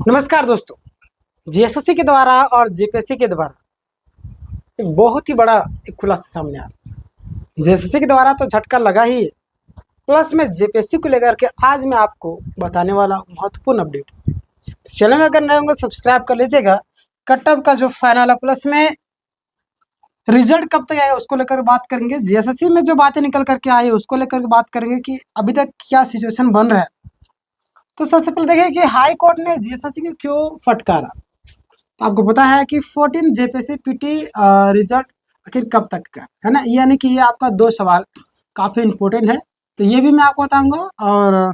नमस्कार दोस्तों। जीएसएससी के द्वारा और जेपीएससी के द्वारा एक बहुत ही बड़ा एक खुलासा सामने आ रहा है। जीएसएससी के द्वारा तो झटका लगा ही है, प्लस में जेपीएससी को लेकर के आज मैं आपको बताने वाला हूं महत्वपूर्ण अपडेट। तो चैनल में अगर नए होंगे सब्सक्राइब कर लीजिएगा। कट ऑफ का जो फाइनल है, प्लस में रिजल्ट कब तक आएगा उसको लेकर बात करेंगे। जीएसएससी में जो बातें निकल करके आई है उसको लेकर बात करेंगे कि अभी तक क्या सिचुएशन बन रहा है। तो सबसे पहले देखिए कि हाई कोर्ट ने जीएसएससी को क्यों फटकारा। तो आपको पता है कि 14 जेपीएससी पीटी रिजल्ट आखिर कब तक का है ना, यानी कि ये आपका दो सवाल काफ़ी इंपॉर्टेंट है। तो ये भी मैं आपको बताऊंगा और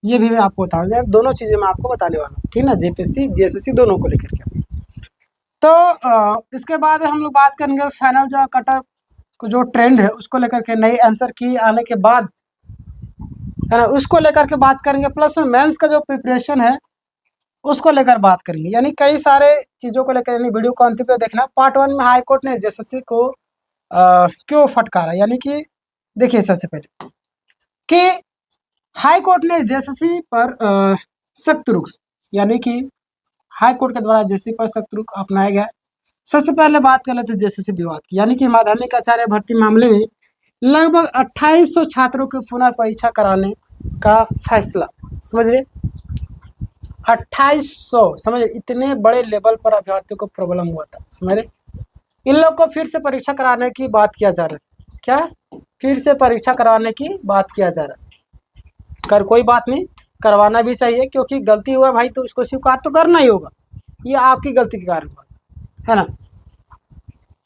ये भी मैं आपको बताऊंगा, दोनों चीज़ें मैं आपको बताने वाला हूँ, ठीक ना, जेपीएससी जीएसएससी दोनों को लेकर के। तो इसके बाद हम लोग बात करेंगे फाइनल जो कटर जो ट्रेंड है उसको लेकर के, नई आंसर की आने के बाद है ना, उसको लेकर के बात करेंगे। प्लस में मेंस का जो प्रिपरेशन है उसको लेकर बात करेंगे, यानी कई सारे चीज़ों को लेकर। यानी वीडियो को अंतिम तक देखना। पार्ट 1 में हाई कोर्ट ने जेएसएससी को क्यों फटकारा, यानी कि देखिए सबसे पहले कि हाई कोर्ट ने जेएसएससी पर सख्त रुख, यानी कि हाई कोर्ट के द्वारा जेएसएससी पर सख्त रुख अपनाया गया। सबसे पहले बात कर लेते हैं जेएसएससी विवाद की, यानी कि माध्यमिक आचार्य भर्ती मामले में लगभग 2800 छात्रों की पुनर्परीक्षा कराने का फैसला। समझ रहे, 2800, समझ, इतने बड़े लेवल पर अभ्यर्थियों को प्रॉब्लम हुआ था। समझ रहे, इन लोग को फिर से परीक्षा कराने की बात किया जा रहा है। क्या, फिर से परीक्षा करवाने की बात किया जा रहा है। कर कोई बात नहीं, करवाना भी चाहिए, क्योंकि गलती हुआ भाई तो उसको स्वीकार तो करना ही होगा। ये आपकी गलती के कारण हुआ है ना।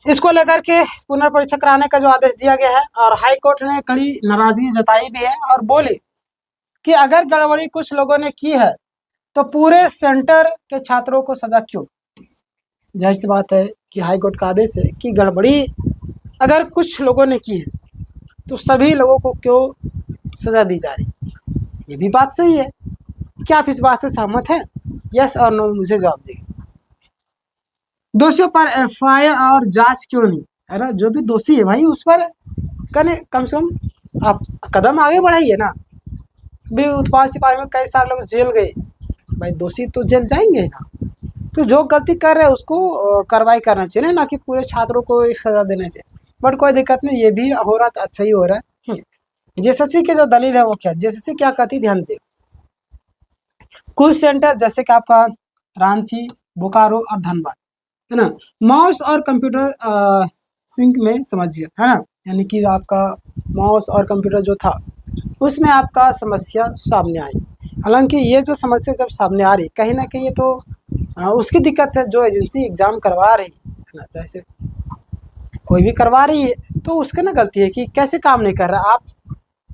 इसको लेकर के पुनर्परीक्षा कराने का जो आदेश दिया गया है, और हाई कोर्ट ने कड़ी नाराजगी जताई भी है और बोली कि अगर गड़बड़ी कुछ लोगों ने की है तो पूरे सेंटर के छात्रों को सजा क्यों। जाहिर सी बात है कि हाई कोर्ट का आदेश है कि गड़बड़ी अगर कुछ लोगों ने की है तो सभी लोगों को क्यों सजा दी जा रही। ये भी बात सही है। क्या आप इस बात से सहमत हैं? यस और नो मुझे जवाब देंगे। दोषियों पर एफआईआर और जांच क्यों नहीं, है ना। जो भी दोषी है भाई उस पर कम से कम आप कदम आगे बढ़ाइए ना। भी उत्पाद सिपाही में कई सारे लोग जेल गए, भाई दोषी तो जेल जाएंगे ना। तो जो गलती कर रहे हैं उसको कार्रवाई करना चाहिए ना, कि पूरे छात्रों को एक सजा देना चाहिए। बट कोई दिक्कत नहीं, ये भी हो रहा था, अच्छा ही हो रहा है। जेएसएससी की जो दलील है वो क्या, जेएसएससी क्या कहती, ध्यान दे। कुछ सेंटर जैसे कि आपका रांची, बोकारो और धनबाद, है ना, माउस और कंप्यूटर सिंक में समझिए, है ना, यानी कि आपका माउस और कंप्यूटर जो था उसमें आपका समस्या सामने आई। हालांकि ये जो समस्या जब सामने आ रही, कहीं ना कहीं ये तो उसकी दिक्कत है जो एजेंसी एग्ज़ाम करवा रही है ना। जैसे कोई भी करवा रही है तो उसकी ना गलती है कि कैसे काम नहीं कर रहा। आप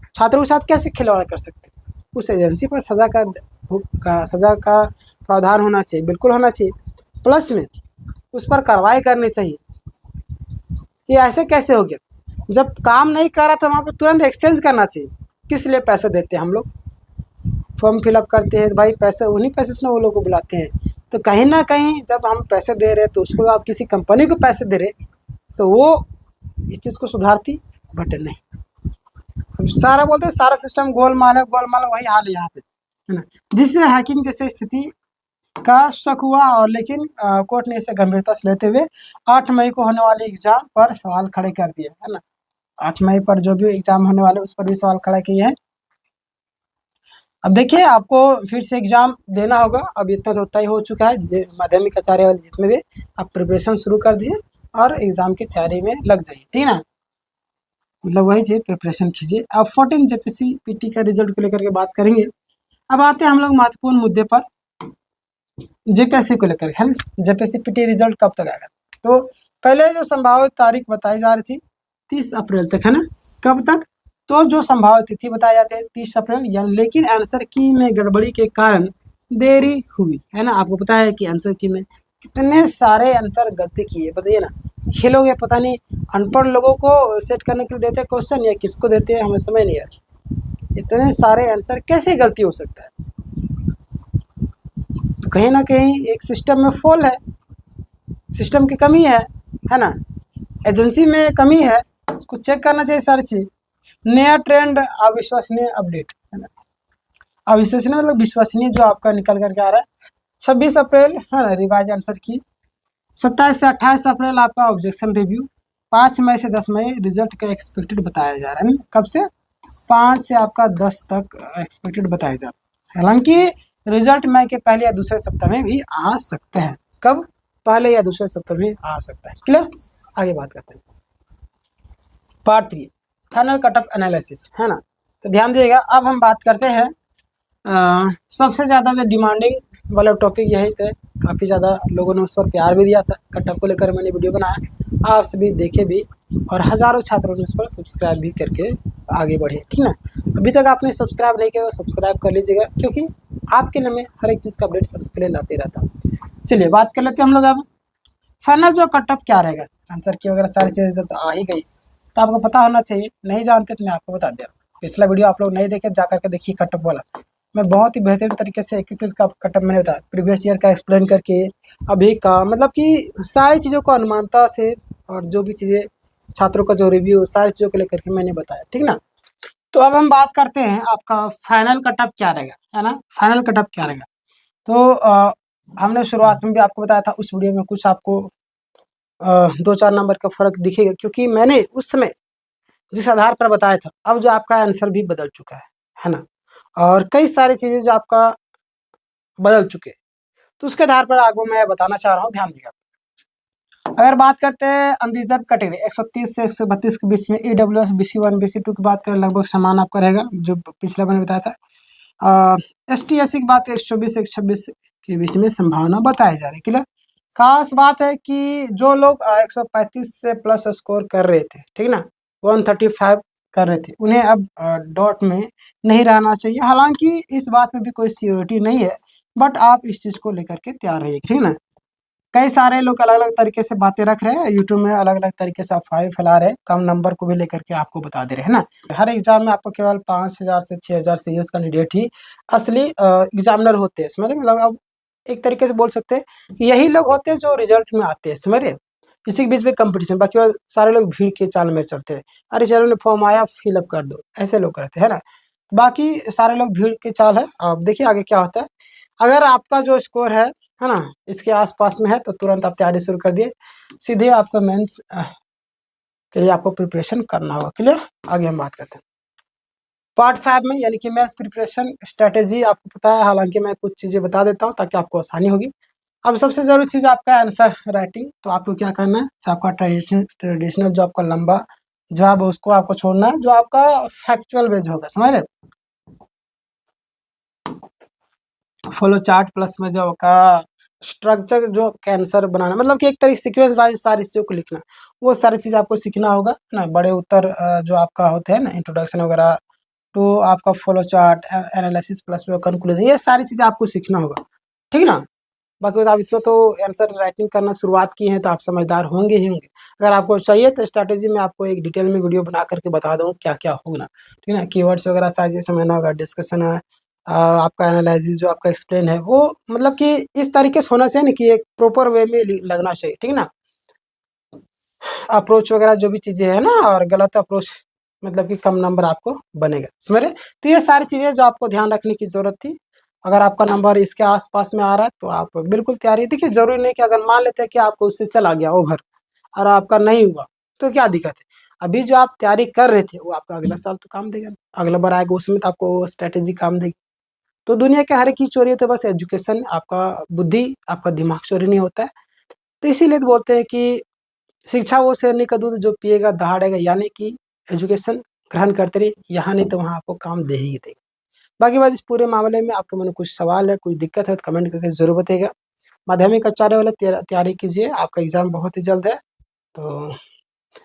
छात्रों के साथ कैसे खिलवाड़ कर सकते हैं। उस एजेंसी पर सज़ा का प्रावधान होना चाहिए, बिल्कुल होना चाहिए। प्लस में उस पर कार्रवाई करनी चाहिए। ये ऐसे कैसे हो गया, जब काम नहीं कर रहा था वहाँ पर तुरंत एक्सचेंज करना चाहिए। किस लिए पैसे देते हैं हम लोग, फॉर्म फिलअप करते हैं भाई, पैसे उन्हीं पैसे से वो लोग को बुलाते हैं। तो कहीं ना कहीं जब हम पैसे दे रहे हैं तो उसको आप किसी कंपनी को पैसे दे रहे तो वो इस चीज़ को सुधारती, बट नहीं। अब सारा बोलते हैं सारा सिस्टम गोलमाल है, गोलमाल, वही हाल है यहाँ पे, है ना, जिससे हैकिंग जैसे स्थिति का शक हुआ। और लेकिन कोर्ट ने इसे गंभीरता से लेते हुए 8 मई को होने वाले एग्जाम पर सवाल खड़े कर दिए, है ना। 8 मई पर जो भी एग्जाम होने वाले उस पर भी सवाल खड़ा किए हैं। अब देखिए आपको फिर से एग्जाम देना होगा। अब इतना तो तय हो चुका है, माध्यमिक आचार्य वाले जितने भी, आप प्रिपरेशन शुरू कर दिए और एग्जाम की तैयारी में लग जाइए, ठीक ना। मतलब वही चीज़, प्रिपरेशन कीजिए। अब 14 जेपीएससी पीटी का रिजल्ट को लेकर के बात करेंगे। अब आते हैं हम लोग महत्वपूर्ण मुद्दे पर, जेपीएससी को लेकर, है ना। जेपीएससी पीटी रिजल्ट कब तक आएगा, तो पहले जो संभावित तारीख बताई जा रही थी 30 अप्रैल तक, है ना। कब तक, तो जो संभावित तिथि बताई जाती है 30 अप्रैल, लेकिन आंसर की में गड़बड़ी के कारण देरी हुई, है ना। आपको पता है कि आंसर की में कितने सारे आंसर गलती किए, बताइए ना। ये लोग ये पता नहीं अनपढ़ लोगों को सेट करने के लिए देते हैं क्वेश्चन, या किसको देते हैं हमें समझ नहीं आ रहा। इतने सारे आंसर कैसे गलती हो सकता है। तो कहीं ना कहीं एक सिस्टम में फॉल है, सिस्टम की कमी है ना, एजेंसी में कमी है, उसको चेक करना चाहिए सारी चीज़। नया ट्रेंड, अविश्वसनीय अपडेट, है ना। अविश्वसनीय मतलब विश्वसनीय जो आपका निकल करके आ रहा है। 26 अप्रैल है ना रिवाइज आंसर की। 27 से 28 अप्रैल आपका ऑब्जेक्शन रिव्यू। 5 मई से 10 मई रिजल्ट का एक्सपेक्टेड बताया जा रहा है ना, कब से 5 से आपका 10 तक एक्सपेक्टेड बताया जा रहा है। हालांकि रिजल्ट मई के पहले या दूसरे सप्ताह में भी आ सकते हैं। कब? पहले या दूसरे सप्ताह में आ सकता है। क्लियर? आगे बात करते हैं। Part 3 final cut off analysis है ना। तो ध्यान दिएगा, अब हम बात करते हैं सबसे ज़्यादा जो डिमांडिंग वाला टॉपिक यही थे। काफ़ी ज़्यादा लोगों ने उस पर प्यार भी दिया था। कट ऑफ को लेकर मैंने वीडियो बनाया, आप सभी देखे भी, और हज़ारों छात्रों ने उस पर सब्सक्राइब भी करके आगे बढ़े। ठीक ना? अभी तक आपने सब्सक्राइब नहीं किया, सब्सक्राइब कर लीजिएगा, क्योंकि आपके लिए मैं हर एक चीज़ का अपडेट सबसे पहले लाते रहता हूँ। चलिए बात कर लेते हैं हम लोग अब फाइनल जो कट ऑफ क्या रहेगा। आंसर की वगैरह सारी चीज़ें जब आ ही गई तो आपको पता होना चाहिए। नहीं जानते तो मैं आपको बता दे रहा हूँ। पिछला वीडियो आप लोग नहीं देखे, जा करके देखिए कट ऑफ वाला। मैं बहुत ही बेहतरीन तरीके से एक ही चीज़ का कट ऑफ मैंने बताया, प्रीवियस ईयर का एक्सप्लेन करके, अभी का, मतलब कि सारी चीज़ों को अनुमानता से, और जो भी चीज़ें छात्रों का जो रिव्यू, सारी चीज़ों को लेकर के मैंने बताया। ठीक ना? तो अब हम बात करते हैं आपका फाइनल कट ऑफ क्या रहेगा, है ना। फाइनल कट ऑफ क्या रहेगा, तो हमने शुरुआत में भी आपको बताया था, उस वीडियो में कुछ आपको 2-4 नंबर का फ़र्क दिखेगा, क्योंकि मैंने उस समय जिस आधार पर बताया था, अब जो आपका आंसर भी बदल चुका है ना। और कई सारी चीज़ें जो आपका बदल चुके हैं, तो उसके आधार पर आपको मैं बताना चाह रहा हूँ, ध्यान दीजिएगा। अगर बात करते हैं अनरिजर्व कैटेगरी 130 से 132 के बीच में, EWS BC1 BC2 की बात करें, लगभग समान आपका रहेगा जो पिछला मैंने बताया था। ST SC की बात 124 से 126 के बीच में संभावना बताई जा रही है। क्लियर? खास बात है कि जो लोग 135 से प्लस स्कोर कर रहे थे, ठीक ना, 135 कर रहे थे, उन्हें अब डॉट में नहीं रहना चाहिए। हालांकि इस बात में भी कोई सियोरिटी नहीं है, बट आप इस चीज़ को लेकर के तैयार रहिए। ठीक ना? कई सारे लोग अलग अलग तरीके से बातें रख रहे हैं यूट्यूब में, अलग अलग तरीके से अफवाहें फैला रहे हैं, कम नंबर को भी लेकर के आपको बता दे रहे हैं ना। हर एग्जाम में आपको केवल 5000 से 6000 सीएस कैंडिडेट ही असली एग्जामिनर होते हैं, समझ रहे? मतलब आप एक तरीके से बोल सकते हैं यही लोग होते हैं जो रिजल्ट में आते हैं, समझ रहे? इसी के बीच में कंपटीशन, बाकी बात सारे लोग भीड़ के चाल में चलते हैं। अरे चलो ने फॉर्म आया, फिलअप कर दो, ऐसे लोग करते हैं ना। बाकी सारे लोग भीड़ के चाल है। अब देखिए आगे क्या होता है। अगर आपका जो स्कोर है ना, इसके आसपास में है, तो तुरंत आप तैयारी शुरू कर दिए, सीधे आपका मेंस के लिए आपको प्रिपरेशन करना होगा। क्लियर? आगे हम बात करते हैं पार्ट 5 में, यानी कि मेंस प्रिपरेशन स्ट्रेटेजी। आपको पता है, हालांकि मैं कुछ चीज़ें बता देता हूँ ताकि आपको आसानी होगी। अब सबसे ज़रूरी चीज़ आपका आंसर राइटिंग। तो आपको क्या करना है, आपका ट्रेडिशनल जो आपका लंबा जवाब है उसको आपको छोड़ना है, जो आपका फैक्चुअल बेज होगा, समझ रहे? फ्लो चार्ट प्लस में जो का स्ट्रक्चर जो कैंसर बनाना, मतलब कि एक तरीके सीक्वेंस वाइज सारी चीज़ों को लिखना, वो सारी चीज़ आपको सीखना होगा ना। बड़े उत्तर जो आपका होते हैं ना, इंट्रोडक्शन वगैरह, तो आपका फ्लो चार्ट, एनालिसिस प्लस में कंक्लूजन, ये सारी चीज़ें आपको सीखना होगा। ठीक ना? बाकी आप इतना तो आंसर राइटिंग करना शुरुआत किए हैं तो आप समझदार होंगे ही होंगे। अगर आपको चाहिए तो स्ट्रैटेजी में आपको एक डिटेल में वीडियो बना करके बता दूँ क्या क्या होगा। ठीक है? कीवर्ड्स वगैरह सारी चीज़ें समझना होगा, डिस्कशन है, आपका एनालिसिस जो आपका एक्सप्लेन है, वो मतलब कि इस तरीके से होना चाहिए ना कि एक प्रॉपर वे में लगना चाहिए। ठीक ना? अप्रोच वगैरह जो भी चीज़ें हैं ना, और गलत अप्रोच मतलब कि कम नंबर आपको बनेगा, समझ रहे? तो ये सारी चीज़ें जो आपको ध्यान रखने की ज़रूरत थी। अगर आपका नंबर इसके आस-पास में आ रहा है तो आप बिल्कुल तैयारी, देखिए ज़रूरी नहीं कि अगर मान लेते हैं कि आपको उससे चला गया ओवर और आपका नहीं हुआ, तो क्या दिक्कत है? अभी जो आप तैयारी कर रहे थे वो आपका अगला साल तो काम देगा, अगला बार आएगा उसमें तो आपको स्ट्रैटेजी काम देगी। तो दुनिया के हर एक चीज़ चोरी होता है, बस एजुकेशन, आपका बुद्धि, आपका दिमाग चोरी नहीं होता है। तो इसीलिए तो बोलते हैं कि शिक्षा वो शेरनी का दूध जो पिएगा दहाड़ेगा, यानी कि एजुकेशन ग्रहण करते रहिए, यहाँ नहीं तो वहाँ आपको काम दे ही देगा। बाकी बात इस पूरे मामले में आपके मन में कुछ सवाल है, कुछ दिक्कत है तो कमेंट करके ज़रूर बताइएगा। माध्यमिक आचार्य वाले तैयारी कीजिए, आपका एग्ज़ाम बहुत ही जल्द है। तो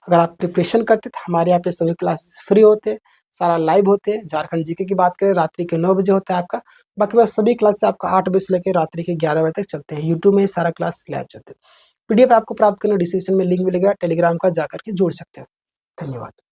अगर आप प्रिपरेशन करते तो हमारे यहाँ पे सभी क्लासेस फ्री होते, सारा लाइव होते। झारखंड जीके की बात करें, रात्रि के 9 बजे होता है आपका। बाकी बस सभी क्लास आपका 8 बजे से लेकर रात्रि के 11 बजे तक चलते हैं। यूट्यूब में सारा क्लास लाइव चलते हैं। पीडीएफ आपको प्राप्त करना डिस्क्रिप्शन में लिंक मिलेगा, टेलीग्राम का जाकर के जोड़ सकते हैं। धन्यवाद।